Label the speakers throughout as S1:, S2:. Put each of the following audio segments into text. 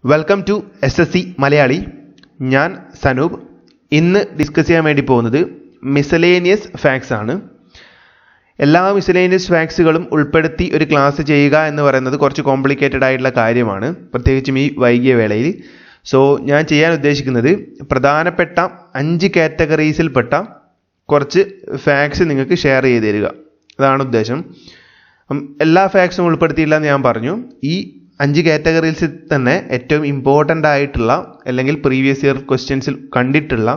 S1: Welcome to SSC Malayali. ഞാൻ സനൂപ്. ഇന്ന് discuss ചെയ്യാൻ വേണ്ടി പോകുന്നത് മിസലേനിയസ് ഫാക്ട്സ് ആണ്. എല്ലാ മിസലേനിയസ് ഫാക്ട്സുകളും ഉൾപ്പെടുത്തി ഒരു ക്ലാസ് ചെയ്യുക എന്ന് പറയുന്നത് കുറച്ച് കോംപ്ലിക്കേറ്റഡ് ആയിട്ടുള്ള കാര്യമാണ്, പ്രത്യേകിച്ചും ഈ വൈകിയ വേളയിൽ. സോ ഞാൻ ചെയ്യാൻ ഉദ്ദേശിക്കുന്നത് പ്രധാനപ്പെട്ട 5 കാറ്റഗറീസിൽപ്പെട്ട കുറച്ച് ഫാക്ട്സ് നിങ്ങൾക്ക് ഷെയർ ചെയ്ത് തരിക, അതാണ് ഉദ്ദേശം. എല്ലാ ഫാക്ട്സും ഉൾപ്പെടുത്തിയില്ല എന്ന് ഞാൻ പറഞ്ഞു. ഈ 5 കാറ്റഗറീസിൽ തന്നെ ഏറ്റവും ഇമ്പോർട്ടൻ്റ് ആയിട്ടുള്ള അല്ലെങ്കിൽ പ്രീവിയസ് ഇയർ ക്വസ്റ്റ്യൻസിൽ കണ്ടിട്ടുള്ള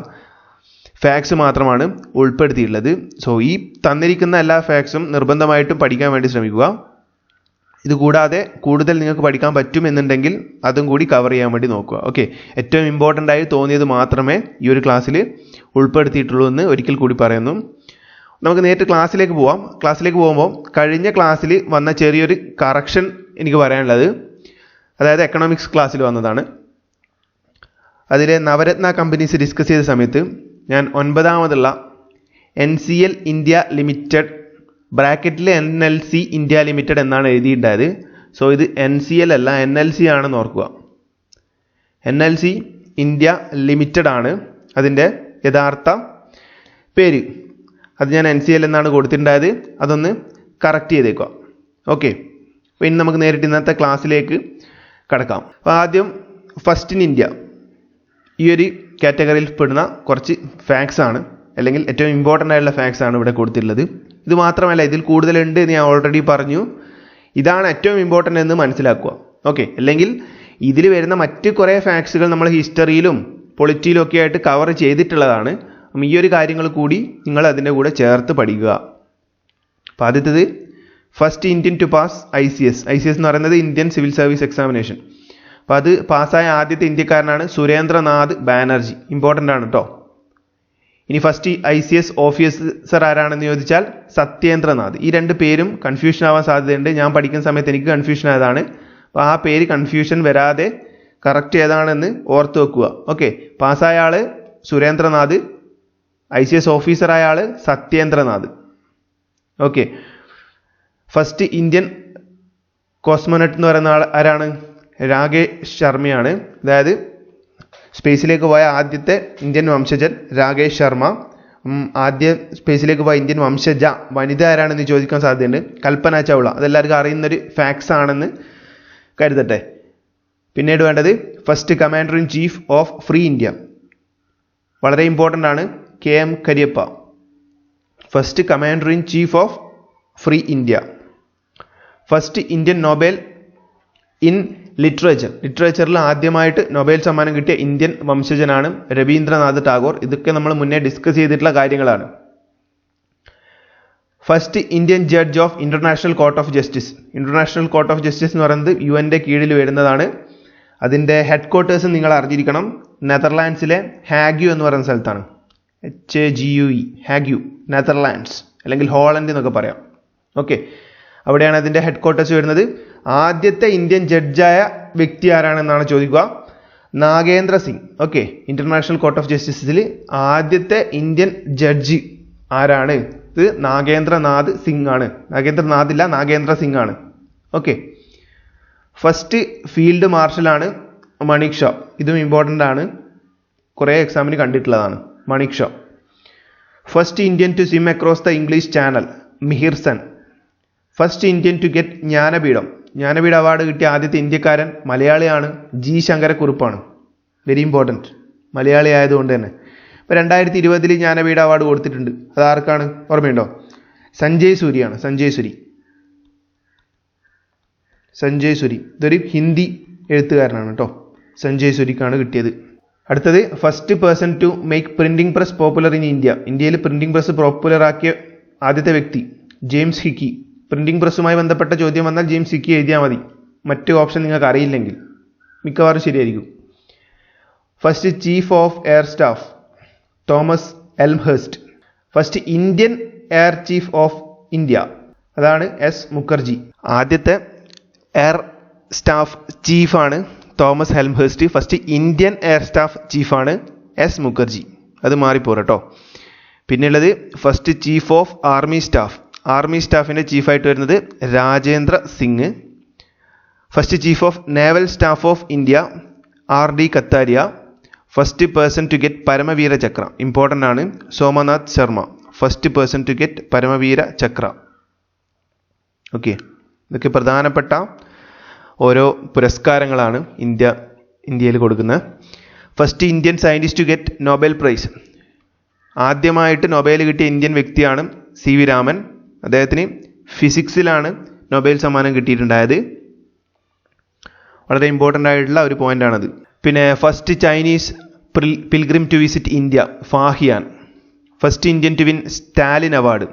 S1: ഫാക്ട്സ് മാത്രമാണ് ഉൾപ്പെടുത്തിയിട്ടുള്ളത്. സോ ഈ തന്നിരിക്കുന്ന എല്ലാ ഫാക്ട്സും നിർബന്ധമായിട്ടും പഠിക്കാൻ വേണ്ടി ശ്രമിക്കുക. ഇതുകൂടാതെ കൂടുതൽ നിങ്ങൾക്ക് പഠിക്കാൻ പറ്റുമെന്നുണ്ടെങ്കിൽ അതും കൂടി കവർ ചെയ്യാൻ വേണ്ടി നോക്കുക. ഓക്കെ, ഏറ്റവും ഇമ്പോർട്ടൻ്റ് ആയി തോന്നിയത് മാത്രമേ ഈ ഒരു ക്ലാസ്സിൽ ഉൾപ്പെടുത്തിയിട്ടുള്ളൂ എന്ന് ഒരിക്കൽ കൂടി പറയുന്നു. നമുക്ക് നേരിട്ട് ക്ലാസ്സിലേക്ക് പോവാം. ക്ലാസ്സിലേക്ക് പോകുമ്പോൾ കഴിഞ്ഞ ക്ലാസ്സിൽ വന്ന ചെറിയൊരു കറക്ഷൻ എനിക്ക് പറയാനുള്ളത്, അതായത് എക്കണോമിക്സ് ക്ലാസ്സിൽ വന്നതാണ്. അതിൽ നവരത്ന കമ്പനീസ് ഡിസ്കസ് ചെയ്ത സമയത്ത് ഞാൻ 9ാമതുള്ള NCL ഇന്ത്യ ലിമിറ്റഡ് ബ്രാക്കറ്റിൽ NLC ഇന്ത്യ ലിമിറ്റഡ് എന്നാണ് എഴുതിയിട്ടുണ്ടായത്. സോ ഇത് NCL അല്ല, NLC ആണെന്ന് ഓർക്കുക. NLC ഇന്ത്യ ലിമിറ്റഡ് ആണ് അതിൻ്റെ യഥാർത്ഥ പേര്. അത് ഞാൻ NCL എന്നാണ് കൊടുത്തിട്ടുണ്ടായത്, അതൊന്ന് കറക്റ്റ് ചെയ്തേക്കുക. ഓക്കെ, അപ്പോൾ ഇനി നമുക്ക് നേരിട്ട് ഇന്നത്തെ ക്ലാസ്സിലേക്ക് കടക്കാം. അപ്പോൾ ആദ്യം ഫസ്റ്റ് ഇൻ ഇന്ത്യ ഈ ഒരു കാറ്റഗറിയിൽ പെടുന്ന കുറച്ച് ഫാക്ട്സ് ആണ്, അല്ലെങ്കിൽ ഏറ്റവും ഇമ്പോർട്ടൻ്റ് ആയിട്ടുള്ള ഫാക്ട്സ് ആണ് ഇവിടെ കൊടുത്തിട്ടുള്ളത്. ഇത് മാത്രമല്ല, ഇതിൽ കൂടുതലുണ്ട് എന്ന് ഞാൻ ഓൾറെഡി പറഞ്ഞു. ഇതാണ് ഏറ്റവും ഇമ്പോർട്ടൻ്റ് എന്ന് മനസ്സിലാക്കുക. ഓക്കെ, അല്ലെങ്കിൽ ഇതിൽ വരുന്ന മറ്റ് കുറേ ഫാക്ട്സുകൾ നമ്മൾ ഹിസ്റ്ററിയിലും പൊളിറ്റിയിലും ഒക്കെ ആയിട്ട് കവർ ചെയ്തിട്ടുള്ളതാണ്. അപ്പം ഈ ഒരു കാര്യങ്ങൾ കൂടി നിങ്ങൾ അതിൻ്റെ കൂടെ ചേർത്ത് പഠിക്കുക. അപ്പോൾ ആദ്യത്തേത് first Indian to pass ICS എന്ന് പറയുന്നത് ഇന്ത്യൻ സിവിൽ സർവീസ് എക്സാമിനേഷൻ. അപ്പോൾ അത് പാസ്സായ ആദ്യത്തെ ഇന്ത്യക്കാരനാണ് സുരേന്ദ്രനാഥ് ബാനർജി. ഇമ്പോർട്ടൻ്റ് ആണ് കേട്ടോ. ഇനി ഫസ്റ്റ് ICS ഓഫീസർ ആരാണെന്ന് ചോദിച്ചാൽ സത്യേന്ദ്രനാഥ്. ഈ 2 പേരും കൺഫ്യൂഷൻ ആവാൻ സാധ്യതയുണ്ട്. ഞാൻ പഠിക്കുന്ന സമയത്ത് എനിക്ക് കൺഫ്യൂഷൻ ആയതാണ്. അപ്പോൾ ആ പേര് കൺഫ്യൂഷൻ വരാതെ കറക്റ്റ് ഏതാണെന്ന് ഓർത്ത് വെക്കുക. ഓക്കെ, പാസ്സായ ആൾ സുരേന്ദ്രനാഥ്, ICS ഓഫീസറായ ആൾ Satyendranath. Okay, first Indian cosmonaut എന്ന് പറയുന്ന ആൾ ആരാണ്? രാകേഷ് ശർമ്മയാണ്. അതായത് സ്പേസിലേക്ക് പോയ ആദ്യത്തെ ഇന്ത്യൻ വംശജൻ രാകേഷ് ശർമ്മ. ആദ്യ സ്പേസിലേക്ക് പോയ ഇന്ത്യൻ വംശജ വനിത ആരാണെന്ന് ചോദിക്കാൻ സാധ്യതയുണ്ട്. കൽപ്പന ചൗള. അതെല്ലാവർക്കും അറിയുന്നൊരു ഫാക്ട്സ് ആണെന്ന് കരുതട്ടെ. പിന്നീട് വേണ്ടത് first commander in chief of free India. വളരെ ഇമ്പോർട്ടൻ്റ് ആണ്. KM Cariappa, first commander in chief of free India. First Indian Nobel in ലിറ്ററേച്ചറിൽ ആദ്യമായിട്ട് നൊബേൽ സമ്മാനം കിട്ടിയ ഇന്ത്യൻ വംശജനാണ് രവീന്ദ്രനാഥ് ടാഗോർ. ഇതൊക്കെ നമ്മൾ മുന്നേ ഡിസ്കസ് ചെയ്തിട്ടുള്ള കാര്യങ്ങളാണ്. First Indian judge of international court of justice. International court of justice എന്ന് പറയുന്നത് UN കീഴിൽ വരുന്നതാണ്. അതിൻ്റെ ഹെഡ് ക്വാർട്ടേഴ്സ് നിങ്ങൾ അറിഞ്ഞിരിക്കണം. നെതർലാൻഡ്സിലെ ഹാഗ്യു എന്ന് പറയുന്ന സ്ഥലത്താണ്. HAGUE, ഹാഗ്യു, നെതർലാൻഡ്സ് അല്ലെങ്കിൽ ഹോളണ്ട് എന്നൊക്കെ പറയാം. ഓക്കെ, അവിടെയാണ് അതിൻ്റെ ഹെഡ് ക്വാർട്ടേഴ്സ് വരുന്നത്. ആദ്യത്തെ ഇന്ത്യൻ ജഡ്ജായ വ്യക്തി ആരാണെന്നാണ് ചോദിക്കുക. Nagendra Singh. Okay, international court of ജസ്റ്റിസിൽ ആദ്യത്തെ ഇന്ത്യൻ ജഡ്ജി ആരാണ്? ഇത് നാഗേന്ദ്രനാഥ് സിംഗ് ആണ്. നാഗേന്ദ്ര സിംഗ് ആണ്. ഓക്കെ, ഫസ്റ്റ് ഫീൽഡ് മാർഷലാണ് മണിക് ഷാ. ഇതും ഇമ്പോർട്ടൻ്റ് ആണ്, കുറേ എക്സാമിന് കണ്ടിട്ടുള്ളതാണ്. Manek Shaw. First Indian to swim across the English Channel Mihir Sen. First Indian to get Jnanpith award കിട്ടിയ ആദ്യത്തെ ഇന്ത്യക്കാരൻ മലയാളിയാണ്, G ശങ്കരക്കുറുപ്പാണ്. വെരി ഇമ്പോർട്ടൻറ്റ്, മലയാളി ആയതുകൊണ്ട് തന്നെ. ഇപ്പോൾ 2020 ജ്ഞാനപീഠ അവാർഡ് കൊടുത്തിട്ടുണ്ട്. അത് ആർക്കാണ് ഓർമ്മയുണ്ടോ? സഞ്ജയ് സൂരിയാണ്. സഞ്ജയ് സൂരി ഇതൊരു ഹിന്ദി എഴുത്തുകാരനാണ് കേട്ടോ. സഞ്ജയ് സൂരിക്കാണ് കിട്ടിയത്. അടുത്തത് first person to make printing press popular in India. ഇന്ത്യയിൽ പ്രിന്റിംഗ് പ്രസ് പോപ്പുലർ ആക്കിയ ആദ്യത്തെ വ്യക്തി ജെയിംസ് ഹിക്കി. പ്രിന്റിംഗ് പ്രസ്സുമായി ബന്ധപ്പെട്ട ചോദ്യം വന്നാൽ ജെയിംസ് ഹിക്കി എഴുതിയാൽ മതി. മറ്റ് ഓപ്ഷൻ നിങ്ങൾക്ക് അറിയില്ലെങ്കിൽ മിക്കവാറും ശരിയായിരിക്കും. First chief of air staff Thomas Elmhirst. First Indian air chief of India അതാണ് S മുഖർജി. ആദ്യത്തെ എയർ സ്റ്റാഫ് ചീഫാണ് Thomas Elmhirst. First Indian air staff ചീഫാണ് S മുഖർജി. അത് മാറിപ്പോരട്ടോ. പിന്നെയുള്ളത് ഫസ്റ്റ് ചീഫ് ഓഫ് ആർമി സ്റ്റാഫിൻ്റെ ചീഫായിട്ട് വരുന്നത് Rajendra Singh. First chief of naval staff of India R.D. Kataria. First person to get Paramvir Chakra, important ആണ്. Somnath Sharma, first person to get Paramvir Chakra. Okay, ഇതൊക്കെ പ്രധാനപ്പെട്ട ഓരോ പുരസ്കാരങ്ങളാണ് ഇന്ത്യയിൽ കൊടുക്കുന്നത്. First Indian scientist to get Nobel prize, ആദ്യമായിട്ട് നൊബേൽ കിട്ടിയ ഇന്ത്യൻ വ്യക്തിയാണ് CV രാമൻ. അദ്ദേഹത്തിന് ഫിസിക്സിലാണ് നൊബേൽ സമ്മാനം കിട്ടിയിട്ടുണ്ടായത്. വളരെ ഇമ്പോർട്ടൻ്റ് ആയിട്ടുള്ള ഒരു പോയിൻ്റാണത്. പിന്നെ first Chinese pilgrim to visit India, Fahien. First Indian to win Stalin award,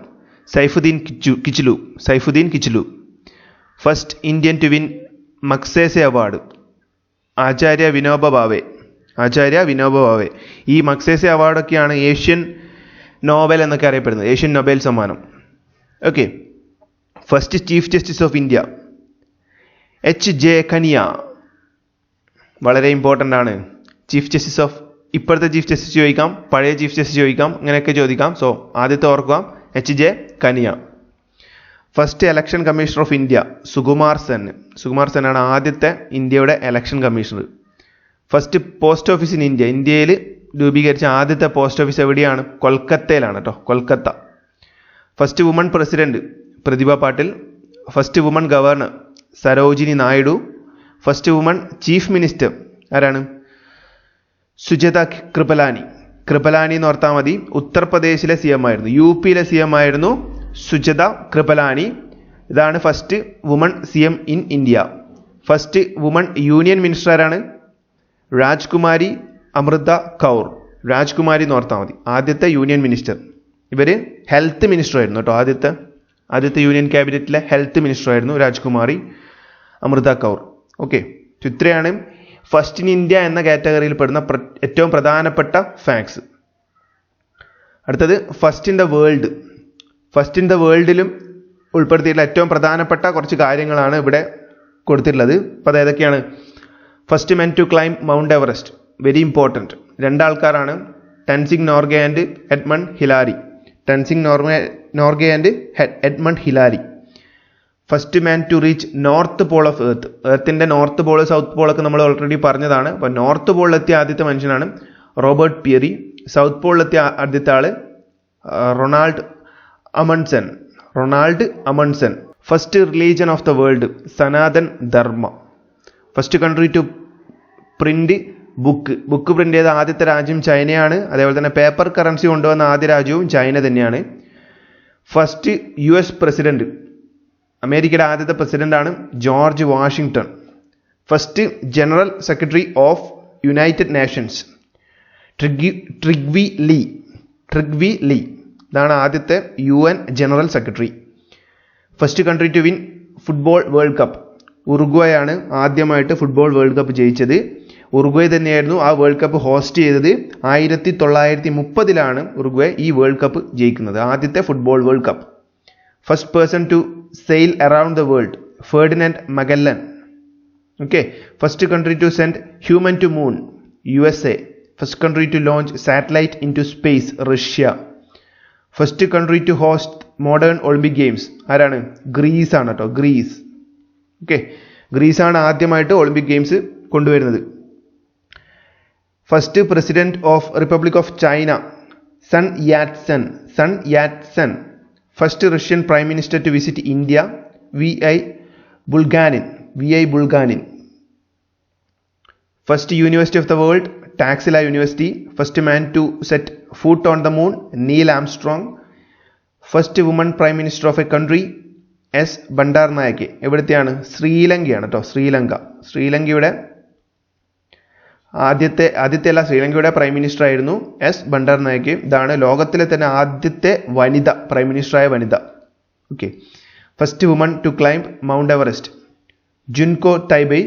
S1: Saifuddin Kitchlew. First Indian to win Magsaysay award, Acharya Vinoba Bhave. ഈ മക്സേസെ അവാർഡൊക്കെയാണ് ഏഷ്യൻ നോബൽ എന്നൊക്കെ അറിയപ്പെടുന്നത്, ഏഷ്യൻ നൊബേൽ സമ്മാനം. Okay, first chief justice of India H.J. Kania, വളരെ important ആണ്. Chief justice of, ഇപ്പോഴത്തെ chief justice ചോദിക്കാം, പഴയ ചീഫ് ജസ്റ്റിസ് ചോദിക്കാം, ഇങ്ങനെയൊക്കെ ചോദിക്കാം. സോ ആദ്യത്തെ ഓർക്കുക H.J. Kania. First election commissioner of India Sukumar Sen ആണ് ആദ്യത്തെ ഇന്ത്യയുടെ election commissioner. First post office in India, ഇന്ത്യയിൽ രൂപീകരിച്ച ആദ്യത്തെ പോസ്റ്റ് ഓഫീസ് എവിടെയാണ്? കൊൽക്കത്തയിലാണ് കേട്ടോ, Kolkata. First woman president Pratibha Patil. First woman governor Sarojini Naidu. First woman chief minister ആരാണ്? സുജത കൃപലാനി എന്ന് ഓർത്താൽ മതി. ഉത്തർപ്രദേശിലെ CM ആയിരുന്നു, UP-യിലെ CM ആയിരുന്നു സുജത കൃപലാനി. ഇതാണ് first woman CM in India. First woman union minister ആരാണ്? രാജ്കുമാരി അമൃത കൗർ. രാജ്കുമാരി എന്ന് ഓർത്താൽ മതി, ആദ്യത്തെ യൂണിയൻ മിനിസ്റ്റർ. ഇവർ ഹെൽത്ത് മിനിസ്റ്റർ ആയിരുന്നു കേട്ടോ, ആദ്യത്തെ യൂണിയൻ ക്യാബിനറ്റിലെ ഹെൽത്ത് മിനിസ്റ്റർ ആയിരുന്നു രാജ്കുമാരി അമൃത കൗർ. ഓക്കെ, ഇത്രയാണ് ഫസ്റ്റ് ഇൻ ഇന്ത്യ എന്ന കാറ്റഗറിയിൽ പെടുന്ന ഏറ്റവും പ്രധാനപ്പെട്ട ഫാക്ട്സ്. അടുത്തത് ഫസ്റ്റ് ഇൻ ദ വേൾഡിലും ഉൾപ്പെടുത്തിയിട്ടുള്ള ഏറ്റവും പ്രധാനപ്പെട്ട കുറച്ച് കാര്യങ്ങളാണ് ഇവിടെ കൊടുത്തിട്ടുള്ളത്. അപ്പോൾ അത് ഏതൊക്കെയാണ്? First men to climb mount Everest, very important. രണ്ടാൾക്കാരാണ്, Tenzing Norgay and Edmund Hillary. First man to reach North Pole of earth, എർത്തിൻ്റെ നോർത്ത് പോൾ സൗത്ത് പോളൊക്കെ നമ്മൾ ഓൾറെഡി പറഞ്ഞതാണ്. അപ്പോൾ നോർത്ത് പോളിലെത്തിയ ആദ്യത്തെ മനുഷ്യനാണ് റോബർട്ട് പിയറി. സൗത്ത് പോളിലെത്തിയ ആദ്യത്തെ ആള് Ronald Amundsen. First religion of the world Sanatan Dharma. First country to print book print ചെയ്ത ആദ്യത്തെ രാജ്യം ചൈനയാണ്. അതേപോലെ തന്നെ പേപ്പർ കറൻസി കൊണ്ടുവന്ന ആദ്യ രാജ്യവും ചൈന തന്നെയാണ്. ഫസ്റ്റ് US പ്രസിഡന്റ്, അമേരിക്കയുടെ ആദ്യത്തെ പ്രസിഡന്റാണ് George Washington. First general secretary of united nations Trygve Lie. ഇതാണ് ആദ്യത്തെ UN general secretary. First country to win football world cup, Uruguay ആണ് ആദ്യമായിട്ട് ഫുട്ബോൾ വേൾഡ് കപ്പ് ജയിച്ചത്. ഉറുഗ്വേ തന്നെയായിരുന്നു ആ വേൾഡ് കപ്പ് ഹോസ്റ്റ് ചെയ്തത്. 1930 ഉറുഗ്വേ ഈ വേൾഡ് കപ്പ് ജയിക്കുന്നത്, ആദ്യത്തെ football world cup. First person to sail around the world Ferdinand Magellan. Okay, first country to send human to moon USA. First country to launch satellite into space Russia. First country to host modern Olympic games ആരാണ്? Greece ആണ് കേട്ടോ, Greece. Okay, ഗ്രീസാണ് ആദ്യമായിട്ട് Olympic games കൊണ്ടുവരുന്നത്. First president of republic of China Sun Yat sen. First Russian prime minister to visit India VI Bulganin. First university of the world Taxila university. First man to set foot on the moon Neil Armstrong. First woman prime minister of a country S Bandaranaike. എവിടത്തെയാണ്? ശ്രീലങ്കയാണ് കേട്ടോ, ശ്രീലങ്കയുടെ ആദ്യത്തെ ശ്രീലങ്കയുടെ prime minister ആയിരുന്നു S Bandaranaike. ഇതാണ് ലോകത്തിലെ തന്നെ ആദ്യത്തെ പ്രൈം മിനിസ്റ്ററായ വനിത. Okay, first woman to climb mount Everest Junko Tabei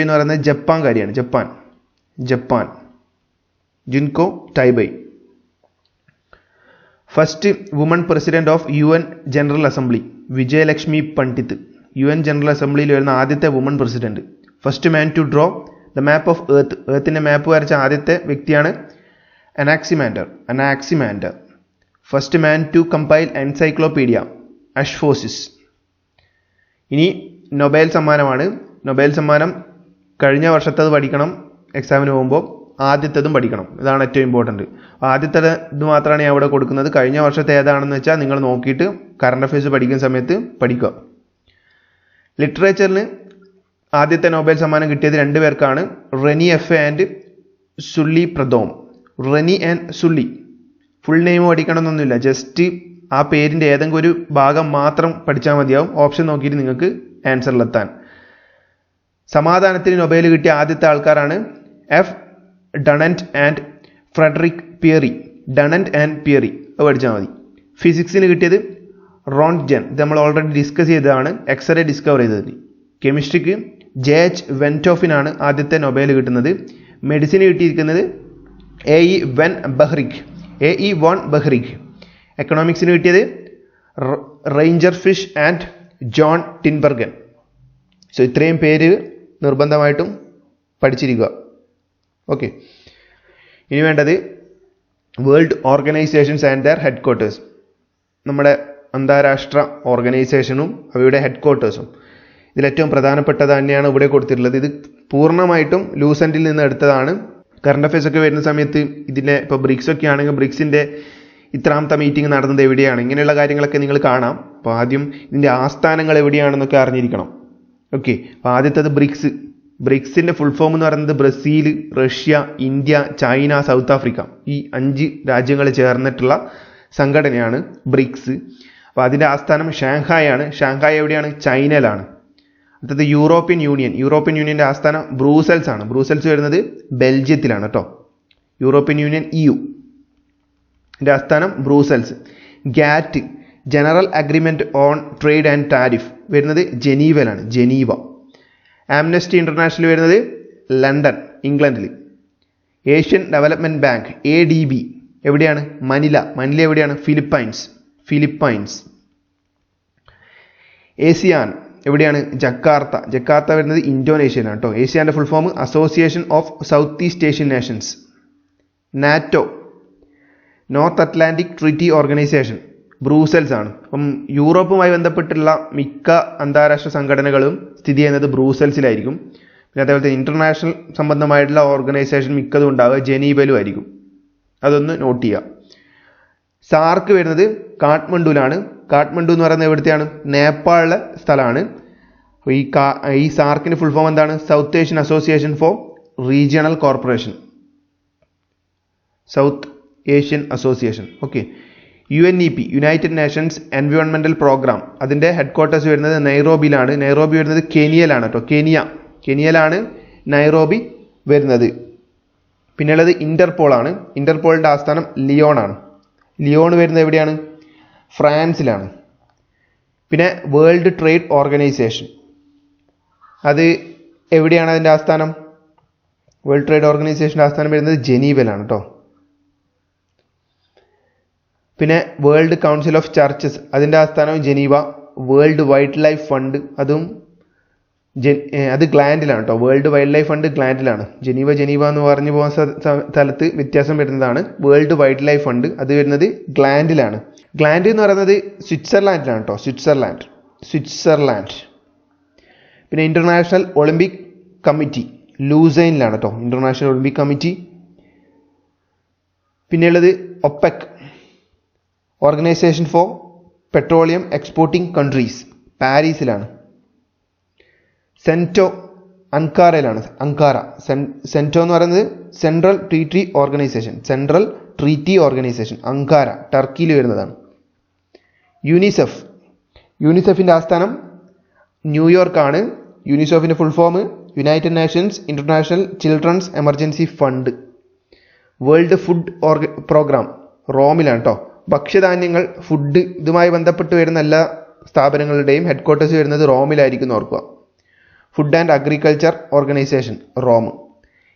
S1: എന്ന് പറയുന്നത് ജപ്പാൻകാരിയാണ്, Japan. Junko Tabei. First woman president of UN general assembly Vijayalakshmi Pandit. UN general അസംബ്ലിയിൽ വരുന്ന ആദ്യത്തെ woman president. First man to draw the map of earth, എർത്തിൻ്റെ map വരച്ച ആദ്യത്തെ വ്യക്തിയാണ് Anaximander. First man to compile encyclopedia അഷ്ഫോസിസ്. ഇനി നൊബേൽ സമ്മാനമാണ്. നൊബേൽ സമ്മാനം കഴിഞ്ഞ വർഷത്തത് പഠിക്കണം, എക്സാമിന് പോകുമ്പോൾ ആദ്യത്തേതും പഠിക്കണം. ഇതാണ് ഏറ്റവും ഇമ്പോർട്ടൻറ്റ്. ആദ്യത്തെ ഇത് മാത്രമാണ് ഞാൻ ഇവിടെ കൊടുക്കുന്നത്. കഴിഞ്ഞ വർഷത്തെ ഏതാണെന്ന് വെച്ചാൽ നിങ്ങൾ നോക്കിയിട്ട് കറണ്ട് അഫയേഴ്സ് പഠിക്കുന്ന സമയത്ത് പഠിക്കുക. ലിറ്ററേച്ചറിന് ആദ്യത്തെ നോബൽ സമ്മാനം കിട്ടിയത് 2 പേർക്കാണ്, Rene F A and Sully Prudhomme. Rene and Sully. Full name പഠിക്കണമെന്നൊന്നുമില്ല, ജസ്റ്റ് ആ പേരിൻ്റെ ഏതെങ്കിലും ഒരു ഭാഗം മാത്രം പഠിച്ചാൽ മതിയാവും. ഓപ്ഷൻ നോക്കിയിട്ട് നിങ്ങൾക്ക് ആൻസറിലെത്താൻ. സമാധാനത്തിന് നൊബേൽ കിട്ടിയ ആദ്യത്തെ ആൾക്കാരാണ് F Dunant and Frederic Pierre. Dunant and Pierre അത് പഠിച്ചാൽ മതി. ഫിസിക്സിന് കിട്ടിയത് റോൺട്ജൻ. ഇത് നമ്മൾ ഓൾറെഡി ഡിസ്കസ് ചെയ്തതാണ്, എക്സ്റേ ഡിസ്കവർ ചെയ്തത്. കെമിസ്ട്രിക്ക് ജെ.എച്ച്. വെൻറ്റോഫിനാണ് ആദ്യത്തെ നൊബേൽ കിട്ടുന്നത്. മെഡിസിന് കിട്ടിയിരിക്കുന്നത് എ.ഇ. Von Behring. എക്കണോമിക്സിന് കിട്ടിയത് Ragnar Frisch and John Tinbergen. So ഇത്രയും പേര് നിർബന്ധമായിട്ടും പഠിച്ചിരിക്കുക. ഓക്കെ, ഇനി വേണ്ടത് world organizations and their headquarters. നമ്മുടെ അന്താരാഷ്ട്ര ഓർഗനൈസേഷനും അവയുടെ ഹെഡ് ക്വാർട്ടേഴ്സും. ഇതിലേറ്റവും പ്രധാനപ്പെട്ടത് തന്നെയാണ് ഇവിടെ കൊടുത്തിട്ടുള്ളത്. ഇത് പൂർണ്ണമായിട്ടും ലൂസൻറ്റിൽ നിന്ന് എടുത്തതാണ്. കറണ്ട് അഫയേഴ്സ് ഒക്കെ വരുന്ന സമയത്ത് ഇതിൻ്റെ ഇപ്പോൾ ബ്രിക്സ് ഒക്കെ ആണെങ്കിൽ ബ്രിക്സിൻ്റെ ഇത്രാമത്തെ മീറ്റിംഗ് നടന്നത് എവിടെയാണ്, ഇങ്ങനെയുള്ള കാര്യങ്ങളൊക്കെ നിങ്ങൾ കാണാം. അപ്പോൾ ആദ്യം ഇതിൻ്റെ ആസ്ഥാനങ്ങൾ എവിടെയാണെന്നൊക്കെ അറിഞ്ഞിരിക്കണം. ഓക്കെ, അപ്പോൾ ആദ്യത്തേത് ബ്രിക്സിൻ്റെ ഫുൾ ഫോം എന്ന് പറയുന്നത് Brazil, Russia, India, China, south Africa. ഈ 5 രാജ്യങ്ങൾ ചേർന്നിട്ടുള്ള സംഘടനയാണ് ബ്രിക്സ്. അപ്പോൾ അതിൻ്റെ ആസ്ഥാനം ഷാങ്ഹായ് ആണ്. ഷാങ്ഹായ് എവിടെയാണ്? ചൈനയിലാണ്. അടുത്തത് യൂറോപ്യൻ യൂണിയൻ്റെ ആസ്ഥാനം ബ്രൂസൽസ് ആണ്. ബ്രൂസൽസ് വരുന്നത് ബെൽജിയത്തിലാണ് കേട്ടോ. യൂറോപ്യൻ യൂണിയൻ EU ൻ്റെ ആസ്ഥാനം Brussels. GATT general agreement on trade and tariff വരുന്നത് ജനീവയിലാണ്, ജനീവ. ആംനസ്റ്റി ഇന്റർനാഷണൽ വരുന്നത് ലണ്ടൻ, ഇംഗ്ലണ്ടിൽ. ഏഷ്യൻ ഡെവലപ്മെൻറ്റ് ബാങ്ക് ADB എവിടെയാണ്? മനില എവിടെയാണ്? ഫിലിപ്പൈൻസ്. ഏസിയാൻ എവിടെയാണ്? ജക്കാർത്ത വരുന്നത് ഇന്തോനേഷ്യയിലാണ് കേട്ടോ. ഏസിയാൻ്റെ full form association of south east Asian nations. NATO north Atlantic treaty organization Brussels ആണ്. അപ്പം യൂറോപ്പുമായി ബന്ധപ്പെട്ടുള്ള മിക്ക അന്താരാഷ്ട്ര സംഘടനകളും സ്ഥിതി ചെയ്യുന്നത് ബ്രൂസൽസിലായിരിക്കും. പിന്നെ അതേപോലത്തെ ഇൻ്റർനാഷണൽ സംബന്ധമായിട്ടുള്ള ഓർഗനൈസേഷൻ മിക്കതും ഉണ്ടാവുക ജനീവയിലും ആയിരിക്കും. അതൊന്ന് നോട്ട് ചെയ്യുക. സാർക്ക് വരുന്നത് കാഠ്മണ്ഡുവിലാണ്. കാഠ്മണ്ഡു എന്ന് പറയുന്നത് എവിടുത്തെയാണ്? നേപ്പാളിലെ സ്ഥലമാണ്. അപ്പോൾ ഈ സാർക്കിൻ്റെ ഫുൾ ഫോം എന്താണ്? South Asian Association for Regional corporation. South Asian Association. Okay. UNEP United Nations Environmental Programme. അതിൻ്റെ ഹെഡ് ക്വാർട്ടേഴ്സ് വരുന്നത് നൈറോബിയിലാണ്. നൈറോബി വരുന്നത് കെനിയയിലാണ് കേട്ടോ. കെനിയയിലാണ് നൈറോബി വരുന്നത്. പിന്നെയുള്ളത് ഇന്റർപോൾ ആണ്. ഇന്റർപോളിൻ്റെ ആസ്ഥാനം ലിയോൺ ആണ്. ലിയോൺ വരുന്നത് എവിടെയാണ്? ഫ്രാൻസിലാണ്. പിന്നെ വേൾഡ് ട്രേഡ് ഓർഗനൈസേഷൻ, അത് എവിടെയാണ് അതിൻ്റെ ആസ്ഥാനം? വേൾഡ് ട്രേഡ് ഓർഗനൈസേഷൻ്റെ ആസ്ഥാനം വരുന്നത് ജനീവയിലാണ് കേട്ടോ. പിന്നെ വേൾഡ് കൗൺസിൽ ഓഫ് ചർച്ചസ്, അതിൻ്റെ ആസ്ഥാനം Geneva. World wildlife fund അത് ഗ്ലാൻഡിലാണ് കേട്ടോ. വേൾഡ് വൈൽഡ് ലൈഫ് ഫണ്ട് ഗ്ലാൻഡിലാണ്. ജനീവ എന്ന് പറഞ്ഞു പോകുന്ന സ്ഥലത്ത് വ്യത്യാസം വരുന്നതാണ്. വേൾഡ് വൈൽഡ് ലൈഫ് ഫണ്ട് അത് വരുന്നത് ഗ്ലാൻഡിലാണ്. ഗ്ലാൻഡ് എന്ന് പറയുന്നത് സ്വിറ്റ്സർലാൻഡിലാണ് കേട്ടോ. സ്വിറ്റ്സർലാൻഡ്. പിന്നെ ഇന്റർനാഷണൽ ഒളിമ്പിക് കമ്മിറ്റി ലൂസൈനിലാണ് കേട്ടോ. International Olympic committee. പിന്നെയുള്ളത് OPEC organization for petroleum exporting countries, പാരീസിലാണ്. സെൻറ്റോ അങ്കാറയിലാണ്. സെൻറ്റോ എന്ന് പറയുന്നത് സെൻട്രൽ ട്രീറ്റി ഓർഗനൈസേഷൻ അങ്കാര, ടർക്കിയിൽ വരുന്നതാണ്. യൂണിസെഫിൻ്റെ ആസ്ഥാനം ന്യൂയോർക്കാണ്. യൂണിസെഫിൻ്റെ full form united nations international children's emergency fund. World food programme റോമിലാണ് കേട്ടോ. ഭക്ഷ്യധാന്യങ്ങൾ, ഫുഡ് ഇതുമായി ബന്ധപ്പെട്ട് വരുന്ന എല്ലാ സ്ഥാപനങ്ങളുടെയും ഹെഡ് ക്വാർട്ടേഴ്സ് വരുന്നത് റോമിലായിരിക്കും ഓർക്കുക. Food and agriculture organization Rome.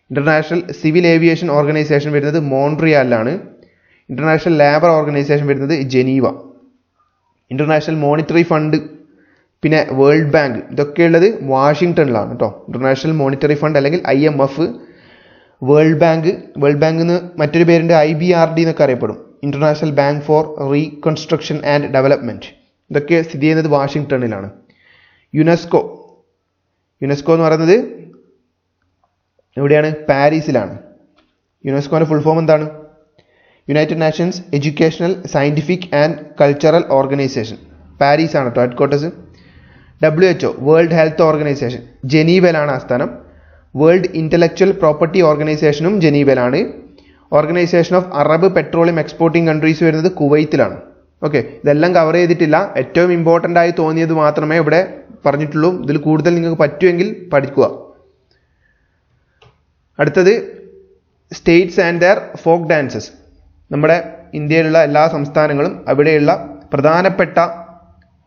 S1: International civil aviation organization വരുന്നത് മോൺട്രിയാലിലാണ്. ഇന്റർനാഷണൽ ലേബർ ഓർഗനൈസേഷൻ വരുന്നത് ജനീവ. ഇന്റർനാഷണൽ മോണിറ്ററി ഫണ്ട് പിന്നെ വേൾഡ് ബാങ്ക് ഇതൊക്കെയുള്ളത് വാഷിങ്ടണിലാണ് കേട്ടോ. ഇന്റർനാഷണൽ മോണിറ്ററി ഫണ്ട് അല്ലെങ്കിൽ IMF. വേൾഡ് ബാങ്ക് എന്ന് മറ്റൊരു പേരുണ്ട് IBRD എന്നൊക്കെ അറിയപ്പെടും. International bank for reconstruction and development. ഇതൊക്കെ സ്ഥിതി ചെയ്യുന്നത് വാഷിങ്ടണിലാണ്. യുനെസ്കോ എന്ന് പറയുന്നത് എവിടെയാണ്? പാരീസിലാണ്. യുനെസ്കോയുടെ ഫുൾ ഫോം എന്താണ്? United nations educational scientific and cultural organization. Paris ആണ് കേട്ടോ headquarters. WHO world health organization ജനീവയിലാണ് ആസ്ഥാനം. വേൾഡ് ഇൻ്റലക്ച്വൽ പ്രോപ്പർട്ടി ഓർഗനൈസേഷനും ജനീവയിലാണ്. Organization of Arab petroleum exporting countries വരുന്നത് കുവൈത്തിലാണ്. ഓക്കെ, ഇതെല്ലാം കവർ ചെയ്തിട്ടില്ല. ഏറ്റവും ഇമ്പോർട്ടൻ്റ് ആയി തോന്നിയത് മാത്രമേ ഇവിടെ പറഞ്ഞിട്ടുള്ളൂ. ഇതിൽ കൂടുതൽ നിങ്ങൾക്ക് പറ്റുമെങ്കിൽ പഠിക്കുക. അടുത്തത് States and their folk dances. നമ്മുടെ ഇന്ത്യയിലുള്ള എല്ലാ സംസ്ഥാനങ്ങളും അവിടെയുള്ള പ്രധാനപ്പെട്ട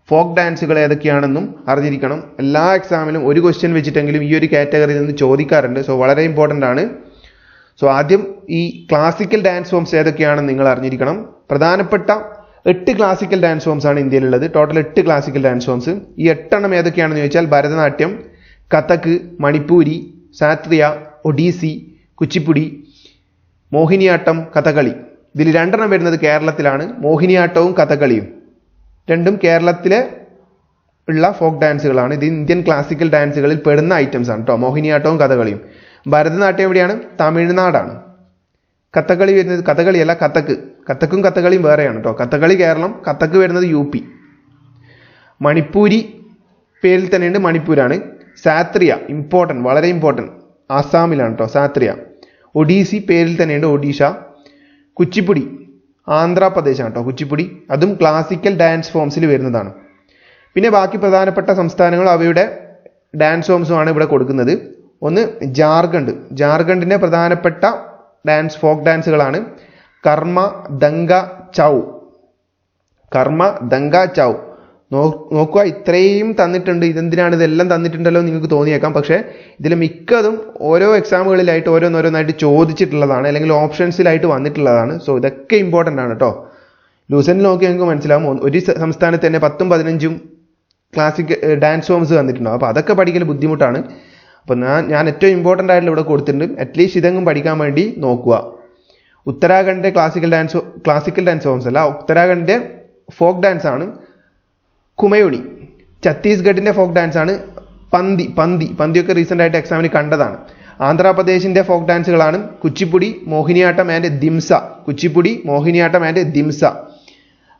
S1: ഫോക്ക് ഡാൻസുകൾ ഏതൊക്കെയാണെന്നും അറിഞ്ഞിരിക്കണം. എല്ലാ എക്സാമിനും ഒരു ക്വസ്റ്റ്യൻ വെച്ചിട്ടെങ്കിലും ഈ ഒരു കാറ്റഗറിയിൽ നിന്ന് ചോദിക്കാറുണ്ട്. സോ വളരെ ഇമ്പോർട്ടൻ്റ് ആണ്. സോ ആദ്യം ഈ ക്ലാസിക്കൽ ഡാൻസ് ഫോംസ് ഏതൊക്കെയാണെന്ന് നിങ്ങൾ അറിഞ്ഞിരിക്കണം. പ്രധാനപ്പെട്ട 8 ക്ലാസിക്കൽ ഡാൻസ് ഫോംസ് ആണ് ഇന്ത്യയിലുള്ളത്. Total 8 classical dance forms. ഈ 8 ഏതൊക്കെയാണെന്ന് ചോദിച്ചാൽ ഭരതനാട്യം, കഥക്, മണിപ്പൂരി, സാത്രിയ, ഒഡീസി, കുച്ചിപ്പുടി, മോഹിനിയാട്ടം, കഥകളി. ഇതിൽ 2 വരുന്നത് കേരളത്തിലാണ്. മോഹിനിയാട്ടവും കഥകളിയും രണ്ടും കേരളത്തിലെ ഉള്ള ഫോക്ക് ഡാൻസുകളാണ്. ഇത് ഇന്ത്യൻ ക്ലാസിക്കൽ ഡാൻസുകളിൽ പെടുന്ന ഐറ്റംസ് ആണ് കേട്ടോ, മോഹിനിയാട്ടവും കഥകളിയും. ഭരതനാട്യം എവിടെയാണ്? തമിഴ്നാടാണ്. കഥകളി വരുന്നത് കഥകളിയല്ല, കഥക്. കഥക്കും കഥകളിയും വേറെയാണ് കേട്ടോ. കഥകളി കേരളം, കഥക് വരുന്നത് UP. മണിപ്പൂരി പേരിൽ തന്നെയുണ്ട്, മണിപ്പൂരാണ്. സാത്രിയ ഇമ്പോർട്ടൻറ്റ്, വളരെ ഇമ്പോർട്ടൻറ്റ്, ആസാമിലാണ് കേട്ടോ സാത്രിയ. ഒഡീസി പേരിൽ തന്നെയുണ്ട്, ഒഡീഷ. കുച്ചിപ്പുടി ആന്ധ്രാപ്രദേശാണ് കേട്ടോ കുച്ചിപ്പുടി. അതും ക്ലാസിക്കൽ ഡാൻസ് ഫോംസിൽ വരുന്നതാണ്. പിന്നെ ബാക്കി പ്രധാനപ്പെട്ട സംസ്ഥാനങ്ങളും അവയുടെ ഡാൻസ് ഫോംസുമാണ് ഇവിടെ കൊടുക്കുന്നത്. ഒന്ന് ജാർഖണ്ഡ്. ജാർഖണ്ഡിൻ്റെ പ്രധാനപ്പെട്ട ഫോക്ക് ഡാൻസുകളാണ് കർമ്മ, ദംഗ, ചൗ. കർമ്മ, ദംഗ, ചൗ. നോക്കുക, ഇത്രയും തന്നിട്ടുണ്ട്. ഇതെന്തിനാണ് ഇതെല്ലാം തന്നിട്ടുണ്ടല്ലോ നിങ്ങൾക്ക് തോന്നിയേക്കാം. പക്ഷേ ഇതിൽ മിക്കതും ഓരോ എക്സാമുകളിലായിട്ട് ഓരോന്നോരോന്നായിട്ട് ചോദിച്ചിട്ടുള്ളതാണ്, അല്ലെങ്കിൽ ഓപ്ഷൻസിലായിട്ട് വന്നിട്ടുള്ളതാണ്. സോ ഇതൊക്കെ ഇമ്പോർട്ടൻ്റ് ആണ് കേട്ടോ. ലൂസനിൽ നോക്കി നിങ്ങൾക്ക് മനസ്സിലാവും. ഒരു സംസ്ഥാനത്ത് തന്നെ 10ഉം 15ഉം ക്ലാസിക് ഡാൻസ് ഫോംസ് തന്നിട്ടുണ്ടാവും. അപ്പോൾ അതൊക്കെ പഠിക്കൽ ബുദ്ധിമുട്ടാണ്. അപ്പോൾ ഞാൻ ഏറ്റവും ഇമ്പോർട്ടൻ്റ് ആയിട്ടുള്ള ഇവിടെ കൊടുത്തിട്ടുണ്ട്. അറ്റ്ലീസ്റ്റ് ഇതെങ്കിലും പഠിക്കാൻ വേണ്ടി നോക്കുക. ഉത്തരാഖണ്ഡിൻ്റെ ക്ലാസിക്കൽ ഡാൻസ് ഫോംസ് അല്ല, ഉത്തരാഖണ്ഡിൻ്റെ ഫോക്ക് ഡാൻസ് ആണ് കുമയൂണി. ഛത്തീസ്ഗഡിൻ്റെ ഫോക്ക് ഡാൻസ് ആണ് പന്തിയൊക്കെ റീസെൻ്റ് ആയിട്ട് എക്സാമിന് കണ്ടതാണ്. ആന്ധ്രാപ്രദേശിൻ്റെ ഫോക്ക് ഡാൻസുകളാണ് കുച്ചിപ്പുടി, മോഹിനിയാട്ടം ആൻഡ് ദിംസ. കുച്ചിപ്പുടി, മോഹിനിയാട്ടം ആൻഡ് ദിംസ.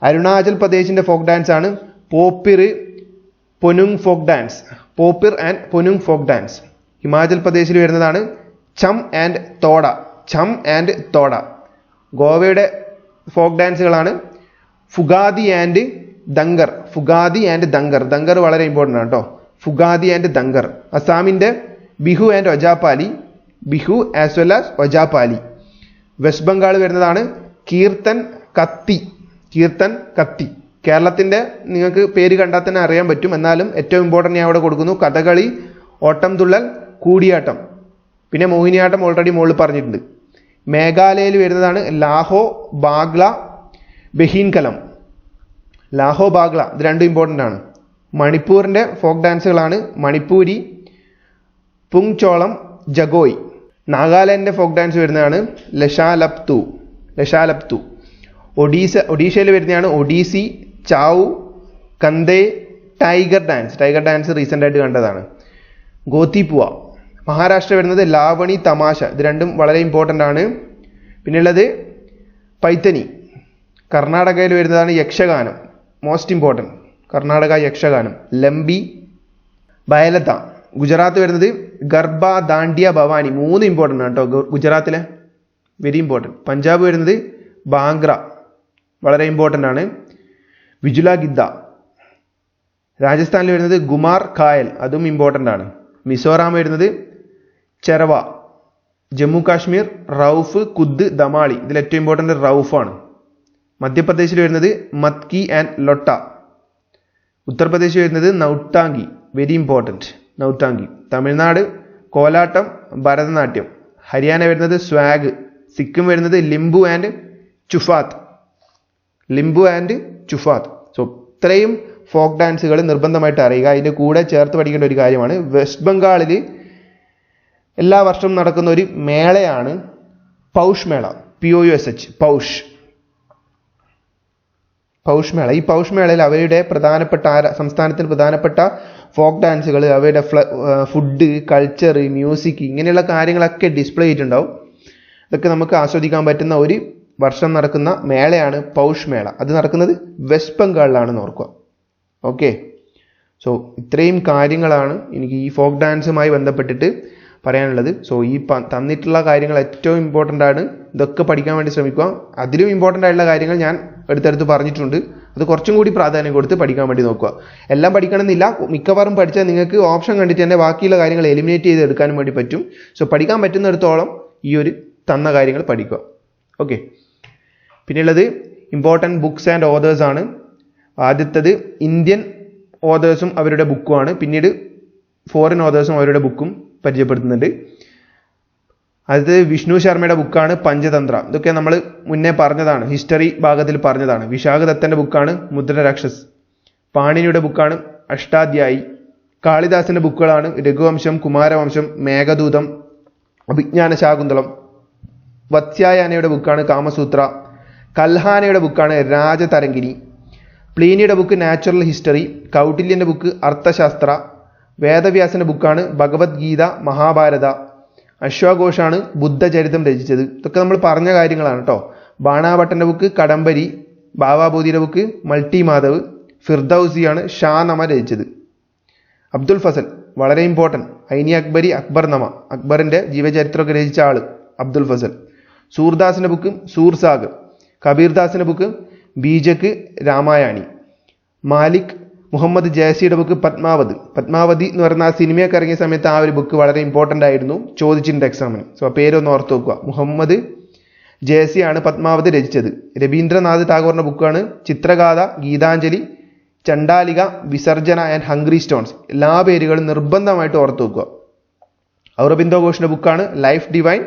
S1: അരുണാചൽ പ്രദേശിൻ്റെ ഫോക്ക് ഡാൻസ് ആണ് Popir, Ponung folk dance. Popir and Ponung folk dance. Himachal പ്രദേശിൽ വരുന്നതാണ് ഛം ആൻഡ് തോഡ. ഛം ആൻഡ് തോഡ. ഗോവയുടെ ഫോക്ക് ഡാൻസുകളാണ് ഫുഗാദി ആൻഡ് ദങ്കർ. ഫുഗാദി ആൻഡ് ദങ്കർ. ദങ്കർ വളരെ ഇമ്പോർട്ടൻ്റ് ആണ് കേട്ടോ. ഫുഗാദി ആൻഡ് ദങ്കർ. അസാമിൻ്റെ Bihu and Ojapali. Bihu as well as Ojapali. West Bengal വരുന്നതാണ് കീർത്തൻ കത്തി. കീർത്തൻ കത്തി. കേരളത്തിൻ്റെ നിങ്ങൾക്ക് പേര് കണ്ടാൽ തന്നെ അറിയാൻ പറ്റും. എന്നാലും ഏറ്റവും ഇമ്പോർട്ടൻ്റ് ഞാൻ അവിടെ കൊടുക്കുന്നു കഥകളി, ഓട്ടം തുള്ളൽ, കൂടിയാട്ടം. പിന്നെ മോഹിനിയാട്ടം ഓൾറെഡി മുകളിൽ പറഞ്ഞിട്ടുണ്ട്. മേഘാലയയിൽ വരുന്നതാണ് ലാഹോ, ബാഗ്ല, ബഹീൻകലം. ലാഹോ, ബാഗ്ല ഇത് രണ്ടും ഇമ്പോർട്ടൻ്റ് ആണ്. മണിപ്പൂരിൻ്റെ ഫോക്ക് ഡാൻസുകളാണ് മണിപ്പൂരി, പുങ്ചോളം, ജഗോയ്. നാഗാലാൻഡിൻ്റെ ഫോക്ക് ഡാൻസ് വരുന്നതാണ് ലഷാലപ്തു. ലഷാലപ്തു. ഒഡീഷയിൽ വരുന്നതാണ് Odissi, Chhau, Kanthe, tiger dance. Tiger dance recent ആയിട്ട് കണ്ടതാണ്. ഗോത്തിപ്പുവ. മഹാരാഷ്ട്ര വരുന്നത് ലാവണി, തമാശ. ഇത് രണ്ടും വളരെ ഇമ്പോർട്ടൻ്റ് ആണ്. പിന്നെയുള്ളത് പൈത്തനി. കർണാടകയിൽ വരുന്നതാണ് യക്ഷഗാനം. Most important. കർണാടക യക്ഷഗാനം. ലംബി, ബയലത്ത. ഗുജറാത്ത് വരുന്നത് ഗർഭ, ദാണ്ഡിയ, ഭവാനി. 3 ഇമ്പോർട്ടൻ്റ് ആണ് കേട്ടോ ഗുജറാത്തിലെ, വെരി ഇമ്പോർട്ടൻറ്റ്. പഞ്ചാബ് വരുന്നത് ബാംഗ്ര, വളരെ ഇമ്പോർട്ടൻ്റ് ആണ്. വിജുല ഗിദ്ദ. രാജസ്ഥാനിൽ വരുന്നത് ഗുമാർ ഖായൽ, അതും ഇമ്പോർട്ടൻ്റ് ആണ്. മിസോറാം വരുന്നത് ചെറവ. ജമ്മു കാശ്മീർ റൌഫ്, കുദ്, ദമാളി. ഇതിൽ ഏറ്റവും ഇമ്പോർട്ടൻ്റ് റൌഫാണ്. മധ്യപ്രദേശിൽ വരുന്നത് മത്കി ആൻഡ് ലൊട്ട. ഉത്തർപ്രദേശിൽ വരുന്നത് നൗട്ടാങ്കി, വെരി ഇമ്പോർട്ടൻറ്റ്, നൗട്ടാങ്കി. തമിഴ്നാട് കോലാട്ടം, ഭരതനാട്യം. ഹരിയാന വരുന്നത് സ്വാഗ്. സിക്കിം വരുന്നത് Limbu and Chufat. Limbu and Chufat. So ഇത്രയും ഫോക്ക് ഡാൻസുകൾ നിർബന്ധമായിട്ട് അറിയുക. അതിൻ്റെ കൂടെ ചേർത്ത് പഠിക്കേണ്ട ഒരു കാര്യമാണ്, വെസ്റ്റ് ബംഗാളിൽ എല്ലാ വർഷവും നടക്കുന്ന ഒരു മേളയാണ് പൗഷ് മേള. POUSH, പൗഷ് മേള. ഈ പൗഷ് മേളയിൽ അവരുടെ സംസ്ഥാനത്തിന് പ്രധാനപ്പെട്ട ഫോക്ക് ഡാൻസുകൾ, അവയുടെ ഫുഡ്, കൾച്ചർ, മ്യൂസിക്, ഇങ്ങനെയുള്ള കാര്യങ്ങളൊക്കെ ഡിസ്പ്ലേ ചെയ്തിട്ടുണ്ടാവും. ഇതൊക്കെ നമുക്ക് ആസ്വദിക്കാൻ പറ്റുന്ന ഒരു വർഷം നടക്കുന്ന മേളയാണ് പൗഷ് മേള. അത് നടക്കുന്നത് വെസ്റ്റ് ബംഗാളിലാണെന്ന് ഓർക്കുക. ഓക്കെ, സോ ഇത്രയും കാര്യങ്ങളാണ് എനിക്ക് ഈ ഫോക്ക് ഡാൻസുമായി ബന്ധപ്പെട്ടിട്ട് പറയാനുള്ളത്. സോ ഈ തന്നിട്ടുള്ള കാര്യങ്ങൾ ഏറ്റവും ഇമ്പോർട്ടൻ്റ് ആണ്. ഇതൊക്കെ പഠിക്കാൻ വേണ്ടി ശ്രമിക്കുക. അതിലും ഇമ്പോർട്ടൻ്റ് ആയിട്ടുള്ള കാര്യങ്ങൾ ഞാൻ എടുത്തെടുത്ത് പറഞ്ഞിട്ടുണ്ട്. അത് കുറച്ചും കൂടി പ്രാധാന്യം കൊടുത്ത് പഠിക്കാൻ വേണ്ടി നോക്കുക. എല്ലാം പഠിക്കണമെന്നില്ല, മിക്കവാറും പഠിച്ചാൽ നിങ്ങൾക്ക് ഓപ്ഷൻ കണ്ടിട്ട് തന്നെ ബാക്കിയുള്ള കാര്യങ്ങൾ എലിമിനേറ്റ് ചെയ്ത് എടുക്കാനും വേണ്ടി പറ്റും. സോ പഠിക്കാൻ പറ്റുന്നിടത്തോളം ഈ ഒരു തന്ന കാര്യങ്ങൾ പഠിക്കുക. ഓക്കെ, പിന്നെയുള്ളത് ഇമ്പോർട്ടൻറ്റ് ബുക്സ് ആൻഡ് ഓതേഴ്സ് ആണ്. ആദ്യത്തത് ഇന്ത്യൻ ഓതേഴ്സും അവരുടെ ബുക്കുമാണ്. പിന്നീട് ഫോറിൻ ഓതേഴ്സും അവരുടെ ബുക്കും പരിചയപ്പെടുത്തുന്നുണ്ട്. അത് വിഷ്ണു ശർമ്മയുടെ ബുക്കാണ് പഞ്ചതന്ത്ര. ഇതൊക്കെ നമ്മൾ മുന്നേ പറഞ്ഞതാണ്, ഹിസ്റ്ററി ഭാഗത്തിൽ പറഞ്ഞതാണ്. വിശാഖ ദത്തൻ്റെ ബുക്കാണ് മുദ്രരാക്ഷസ്. പാണിനിയുടെ ബുക്കാണ് അഷ്ടാധ്യായി. കാളിദാസന്റെ ബുക്കുകളാണ് രഘുവംശം, കുമാരവംശം, മേഘദൂതം, അഭിജ്ഞാന ശാകുന്തളം. വത്സ്യായനയുടെ ബുക്കാണ് കാമസൂത്ര. കൽഹാനയുടെ ബുക്കാണ് രാജതരംഗിണി. പ്ലീനിയുടെ ബുക്ക് നാച്ചുറൽ ഹിസ്റ്ററി. കൗട്ടില്യൻ്റെ ബുക്ക് അർത്ഥശാസ്ത്ര. വേദവ്യാസന്റെ ബുക്കാണ് ഭഗവത്ഗീത, മഹാഭാരത. അശ്വഘോഷാണ് ബുദ്ധചരിതം രചിച്ചത്. ഇതൊക്കെ നമ്മൾ പറഞ്ഞ കാര്യങ്ങളാണ് കേട്ടോ. ബാണാഭട്ടൻ്റെ ബുക്ക് കടമ്പരി. ബാവാബോധിയുടെ ബുക്ക് മൾട്ടി മാധവ്. ഫിർദൌസിയാണ് ഷാനമ രചിച്ചത്. അബ്ദുൽ ഫസൽ വളരെ ഇമ്പോർട്ടൻറ്റ്. ഐനി അക്ബരി, അക്ബർനമ, അക്ബറിൻ്റെ ജീവചരിത്രമൊക്കെ രചിച്ച ആള് അബ്ദുൽ ഫസൽ. സൂർദാസിന്റെ ബുക്ക് സൂർസാഗ്. കബീർദാസിന്റെ ബുക്ക് ബീജക്ക് രാമായണി. മാലിക് മുഹമ്മദ് ജയസിയുടെ ബുക്ക് പത്മാവതി എന്ന് പറയുന്ന ആ സിനിമയൊക്കെ ഇറങ്ങിയ സമയത്ത് ആ ഒരു ബുക്ക് വളരെ ഇമ്പോർട്ടൻ്റ് ആയിരുന്നു, ചോദിച്ചിട്ടുണ്ട് എക്സാമിന്. സോ ആ പേരൊന്ന് ഓർത്ത് വെക്കുക. മുഹമ്മദ് ജയസിയാണ് പത്മാവതി രചിച്ചത്. രവീന്ദ്രനാഥ് ടാഗോറിന്റെ ബുക്കാണ് Chitragatha, Gitanjali, Chandalika, Visarjan and hungry stones. എല്ലാ പേരുകളും നിർബന്ധമായിട്ട് ഓർത്ത് വെക്കുക. ഔറബിന്ദോ ഘോഷിന്റെ ബുക്കാണ് life divine,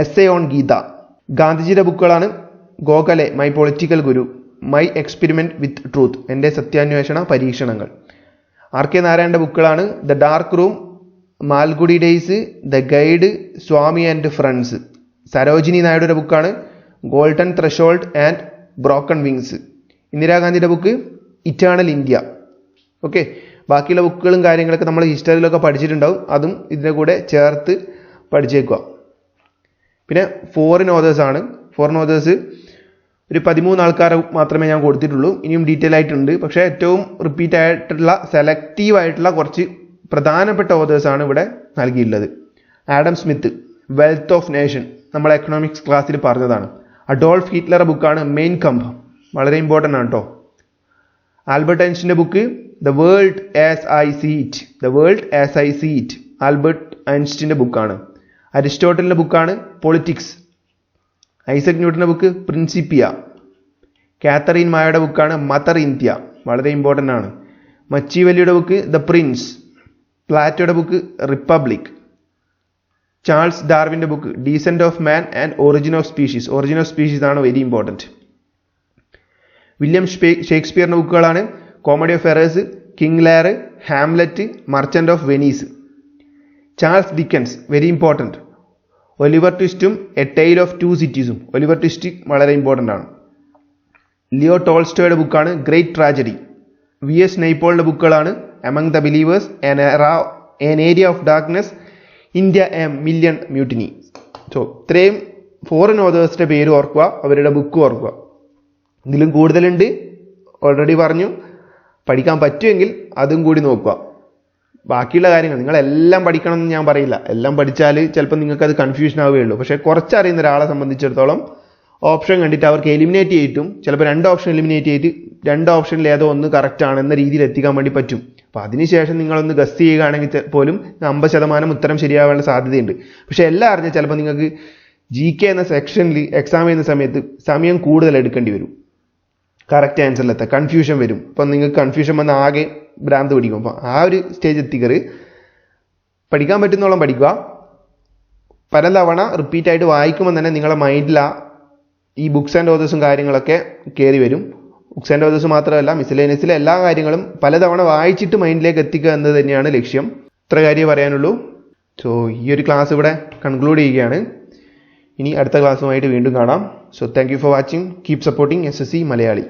S1: essay on Gita. ഗാന്ധിജിയുടെ ബുക്കുകളാണ് Gokhale, my political guru, my experiment with truth, എൻ്റെ സത്യാന്വേഷണ പരീക്ഷണങ്ങൾ. ആർ കെ നാരായണന്റെ ബുക്കുകളാണ് the dark room, Malgudi days, the guide, Swami and friends. Sarojini നായിഡുയുടെ ബുക്കാണ് golden threshold and broken wings. ഇന്ദിരാഗാന്ധിയുടെ ബുക്ക് ഇറ്റേണൽ ഇന്ത്യ. ഓക്കെ, ബാക്കിയുള്ള ബുക്കുകളും കാര്യങ്ങളൊക്കെ നമ്മൾ ഹിസ്റ്ററിയിലൊക്കെ പഠിച്ചിട്ടുണ്ടാവും. അതും ഇതിൻ്റെ കൂടെ ചേർത്ത് പഠിച്ചേക്കുക. പിന്നെ ഫോറിൻ ഓതേഴ്സ് ആണ്. ഫോറിൻ ഓതേഴ്സ് ഒരു 13 ആൾക്കാരെ മാത്രമേ ഞാൻ കൊടുത്തിട്ടുള്ളൂ. ഇനിയും ഡീറ്റെയിൽ ആയിട്ടുണ്ട്. പക്ഷേ ഏറ്റവും റിപ്പീറ്റ് ആയിട്ടുള്ള സെലക്റ്റീവ് ആയിട്ടുള്ള കുറച്ച് പ്രധാനപ്പെട്ട ഓതേഴ്സാണ് ഇവിടെ നൽകിയിട്ടുള്ളത്. Adam Smith, wealth of nation, നമ്മൾ എക്കണോമിക്സ് ക്ലാസ്സിൽ പറഞ്ഞതാണ്. അഡോൾഫ് ഹിറ്റ്ലറുടെ ബുക്കാണ് മെയിൻ കംപ്, വളരെ ഇമ്പോർട്ടൻ്റ് ആണ് കേട്ടോ. ആൽബർട്ട് ഐൻസ്റ്റീൻ്റെ book the world as I see it, Albert ഐൻസ്റ്റീൻ്റെ ബുക്കാണ്. അരിസ്റ്റോട്ടലിൻ്റെ ബുക്കാണ് പൊളിറ്റിക്സ്. ഐസക് ന്യൂട്ടൻ്റെ ബുക്ക് പ്രിൻസിപ്പിയ. കാത്തറിൻ മായയുടെ ബുക്കാണ് മദർ ഇന്ത്യ, വളരെ ഇമ്പോർട്ടൻ്റ് ആണ്. മച്ചിവലിയുടെ ബുക്ക് ദ പ്രിൻസ്. പ്ലാറ്റോയുടെ ബുക്ക് റിപ്പബ്ലിക്. ചാൾസ് ഡാർവിൻ്റെ book descent of man and origin of species ആണ് വെരി ഇമ്പോർട്ടൻറ്റ്. വില്യം ഷേക്സ്പിയറിൻ്റെ ബുക്കുകളാണ് comedy of errors, king Lear, Hamlet, merchant of Venice. Charles Dickens very important. Oliver ട്വിസ്റ്റും A tail of two സിറ്റീസും. Oliver Twist വളരെ important ആണ്. Leo ടോൾസ്റ്റോയുടെ ബുക്കാണ് great tragedy. V S നൈപ്പോളിൻ്റെ ബുക്കുകളാണ് among the believers, an area of darkness, India a million mutiny. So ഇത്രയും foreign ഓതേഴ്സിൻ്റെ പേര് ഓർക്കുക, അവരുടെ ബുക്ക് ഓർക്കുക. ഇതിലും കൂടുതലുണ്ട്, ഓൾറെഡി പറഞ്ഞു. പഠിക്കാൻ പറ്റുമെങ്കിൽ അതും കൂടി നോക്കുക. ബാക്കിയുള്ള കാര്യങ്ങൾ നിങ്ങളെല്ലാം പഠിക്കണം എന്ന് ഞാൻ പറയില്ല. എല്ലാം പഠിച്ചാൽ ചിലപ്പോൾ നിങ്ങൾക്കത് കൺഫ്യൂഷൻ ആവുകയുള്ളൂ. പക്ഷേ കുറച്ചറിയുന്ന ഒരാളെ സംബന്ധിച്ചിടത്തോളം ഓപ്ഷൻ കണ്ടിട്ട് അവർക്ക് എലിമിനേറ്റ് ചെയ്തിട്ടും ചിലപ്പോൾ 2 ഓപ്ഷൻ എലിമിനേറ്റ് ചെയ്തിട്ട് 2 ഓപ്ഷനിൽ ഏതോ ഒന്ന് കറക്റ്റ് ആണ് എന്ന രീതിയിൽ എത്തിക്കാൻ വേണ്ടി പറ്റും. അപ്പോൾ അതിനുശേഷം നിങ്ങളൊന്ന് ഗസ് ചെയ്യുകയാണെങ്കിൽ പോലും 50% ഉത്തരം ശരിയാവാനുള്ള സാധ്യതയുണ്ട്. പക്ഷേ എല്ലാം അറിഞ്ഞാൽ ചിലപ്പോൾ നിങ്ങൾക്ക് GK എന്ന സെക്ഷനിൽ എക്സാം ചെയ്യുന്ന സമയത്ത് സമയം കൂടുതൽ എടുക്കേണ്ടി വരും. കറക്റ്റ് ആൻസറിലെത്താൻ കൺഫ്യൂഷൻ വരും. അപ്പം നിങ്ങൾക്ക് കൺഫ്യൂഷൻ വന്ന് ആകെ ഭ്രാന്ത് പിടിക്കും. അപ്പം ആ ഒരു സ്റ്റേജ് എത്തിക്കരുത്. പഠിക്കാൻ പറ്റുന്നോളം പഠിക്കുക. പലതവണ റിപ്പീറ്റായിട്ട് വായിക്കുമ്പോൾ തന്നെ നിങ്ങളുടെ മൈൻഡിൽ ഈ ബുക്സ് ആൻഡ് ഓതേഴ്സും കാര്യങ്ങളൊക്കെ കയറി വരും. ബുക്സ് ആൻഡ് ഓതേഴ്സ് മാത്രമല്ല, മിസ്ലേനിയസിലെ എല്ലാ കാര്യങ്ങളും പലതവണ വായിച്ചിട്ട് മൈൻഡിലേക്ക് എത്തിക്കുക എന്നത് തന്നെയാണ് ലക്ഷ്യം. ഇത്ര കാര്യമേ പറയാനുള്ളൂ. സോ ഈ ഒരു ക്ലാസ് ഇവിടെ കൺക്ലൂഡ് ചെയ്യുകയാണ്. ഇനി അടുത്ത ക്ലാസ്സുമായിട്ട് വീണ്ടും കാണാം. So thank you for watching. Keep supporting SSC Malayali.